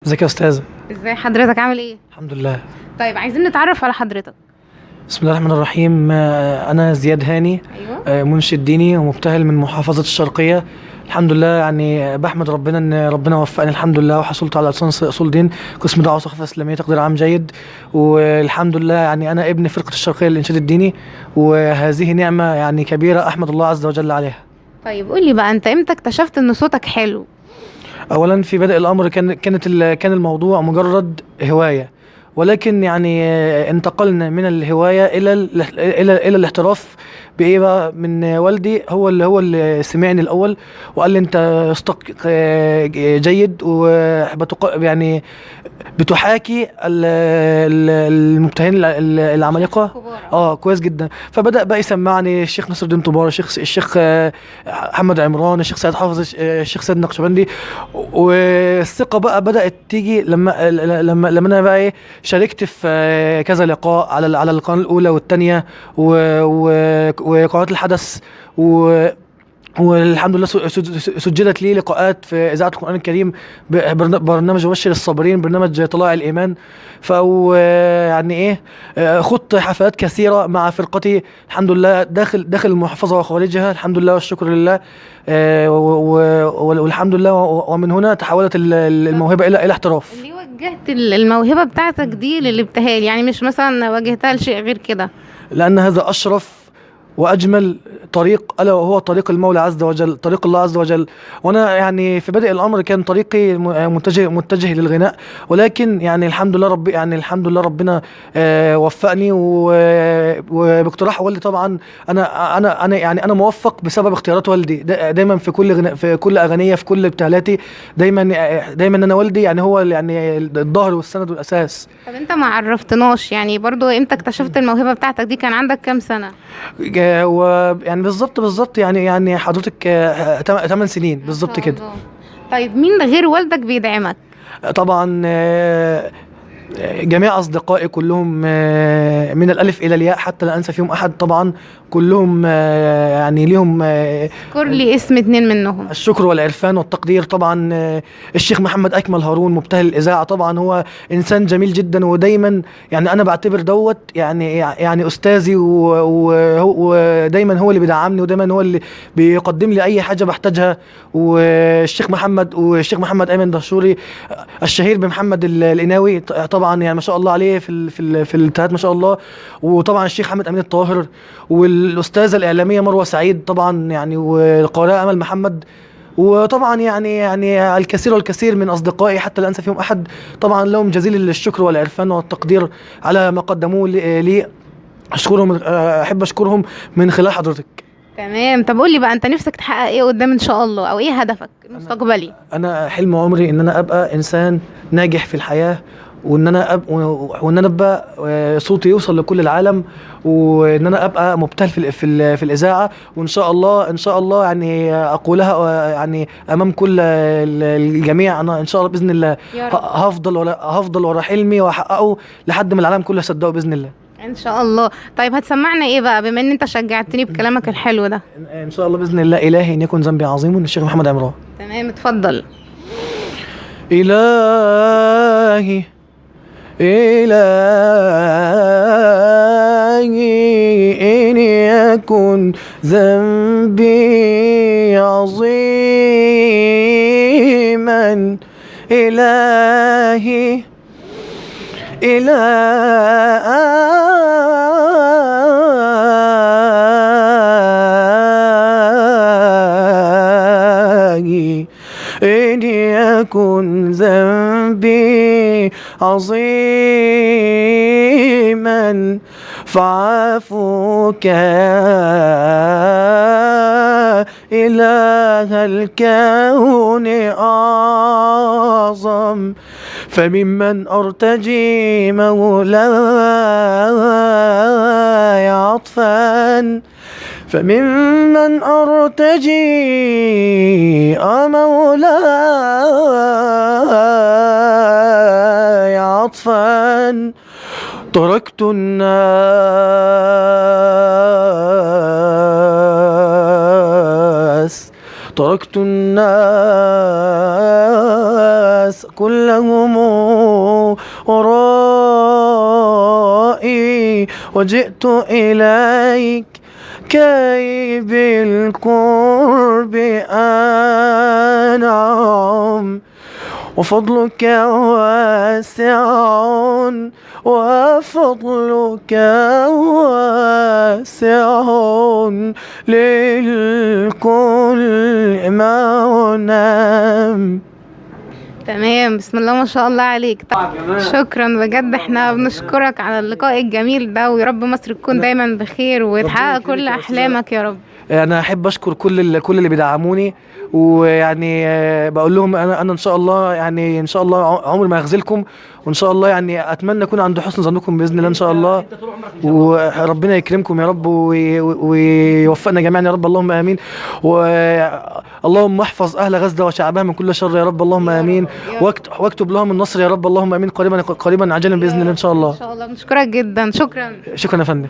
ازيك يا استاذ؟ ازاي حضرتك عامل ايه؟ الحمد لله. طيب عايزين نتعرف على حضرتك. بسم الله الرحمن الرحيم. انا زياد هاني. ايوه. منشد ديني ومبتهل من محافظة الشرقية. الحمد لله، يعني بحمد ربنا ان ربنا وفقني الحمد لله، وحصلت على لسان اصول دين، قسم دعوة وثقافة اسلامية، تقدير عام جيد. والحمد لله، يعني انا ابن فرقة الشرقية للانشاد الديني، وهذه نعمة يعني كبيرة احمد الله عز وجل عليها. طيب قولي بقى، انت امتى اكتشفت ان صوتك حلو؟ اولا في بدء الامر كان الموضوع مجرد هوايه، ولكن يعني انتقلنا من الهوايه الى الاحتراف. بايه بقى؟ من والدي، هو اللي سمعني الاول وقال لي انت صوتك جيد، يعني بتحاكي المبتهلين العمالقه. كبار. كويس جدا. فبدأ بقى يسمعني الشيخ نصر الدين طوبار، الشيخ محمد عمران، الشيخ سيد حافظ، الشيخ سيد نقشبندي. والثقة بقى بدأت تيجي لما انا بقى ايه، شاركت في كذا لقاء على القناة الأولى والثانية وقنوات الحدث. و والحمد لله سجلت لي لقاءات في اذاعه القران الكريم، برنامج مبشر الصابرين، برنامج طلائع الايمان. ف يعني ايه، خضت حفلات كثيره مع فرقتي الحمد لله، داخل المحافظه وخارجها الحمد لله والشكر لله. والحمد لله، ومن هنا تحولت الموهبه الى احتراف. اللي وجهت الموهبة بتاعتك دي للابتهال، يعني مش مثلا وجهتها لشيء غير كده؟ لأن هذا أشرف وأجمل طريق، ألا وهو طريق المولى عز وجل، طريق الله عز وجل. وأنا يعني في بدء الأمر كان طريقي متجه للغناء، ولكن يعني الحمد لله ربنا وفقني، وباقتراح والدي طبعا. أنا موفق بسبب اختيارات والدي. دايما في كل في كل أغنية، في كل ابتهالاتي، دايما أنا والدي يعني هو يعني الظهر والسند والأساس. طب انت ما عرفتناش يعني برضو امتى اكتشفت الموهبة بتاعتك دي؟ كان عندك كام سنة؟ ويعني بالظبط يعني حضرتك 8 سنين ما بالظبط شاء كده. الله. طيب مين غير والدك بيدعمك؟ طبعا جميع أصدقائي كلهم، من الألف إلى الياء حتى لا أنسى فيهم أحد طبعا. كلهم يعني ليهم اذكر لي اسم اتنين منهم. الشكر والعرفان والتقدير طبعا. الشيخ محمد أكمل هارون مبتهل الإذاعة، طبعا هو إنسان جميل جدا، ودايما يعني أنا بعتبر دوت يعني أستاذي، ودايما هو اللي بيدعمني، ودايما هو اللي بيقدم لي أي حاجة بحتاجها. والشيخ محمد أيمن دهشوري، الشهير بمحمد القناوي، طبعا يعني ما شاء الله عليه في الالتهاب ما شاء الله. وطبعا الشيخ حامد امين الطاهر، والاستاذه الاعلاميه مروه سعيد طبعا يعني، والقارئه امل محمد. وطبعا يعني الكثير والكثير من اصدقائي حتى لا انسى فيهم احد. طبعا لهم جزيل الشكر والعرفان والتقدير على ما قدموه لي. اشكرهم، احب اشكرهم من خلال حضرتك. تمام. طب قولي بقى، انت نفسك تحقق ايه قدام ان شاء الله، او ايه هدفك المستقبلي؟ انا حلم عمري ان انا ابقى انسان ناجح في الحياه، وان انا ابقى صوتي يوصل لكل العالم، وان انا ابقى مبتهل في الاذاعه. وان شاء الله يعني اقولها يعني امام كل الجميع. انا ان شاء الله باذن الله يا رب. هفضل ورا حلمي واحققه لحد ما العالم كله يصدقه باذن الله. ان شاء الله. طيب هتسمعنا ايه بقى بما ان انت شجعتني بكلامك الحلو ده؟ ان شاء الله باذن الله، الهي ان يكن ذنبي عظيم، الشيخ محمد عمران. تمام، اتفضل. إلهي إلهي إن يكن ذنبي عظيما، إلهي إلهي إن يكن ذنبي عظيما، فعفوك يا إله الكون أعظم. فممن أرتجي مولاي عطفا، فممن أرتجي مولاي عطفا، تركت الناس كلهم ورائي، وجئت إليك كي بالقرب أنعم، وفضلك واسع وفضلك واسع للكل منام. تمام، بسم الله ما شاء الله عليك. شكرا بجد، احنا بنشكرك على اللقاء الجميل ده، ويا رب مصر تكون دايما بخير وتحقق كل احلامك يا رب. انا احب اشكر كل اللي بيدعموني، ويعني بقول لهم انا ان شاء الله، يعني ان شاء الله عمري ما اخذلكم، وان شاء الله يعني اتمنى اكون عند حسن ظنكم باذن الله ان شاء الله، وربنا يكرمكم يا رب ويوفقنا جميعا يا رب، اللهم امين. اللهم احفظ اهل غزه وشعبها من كل شر يا رب، اللهم امين، واكتب لهم النصر يا رب، اللهم امين، قريبا عاجلا باذن الله ان شاء الله. ان شاء الله، بنشكرك جدا. شكرا. شكرا يا فندم.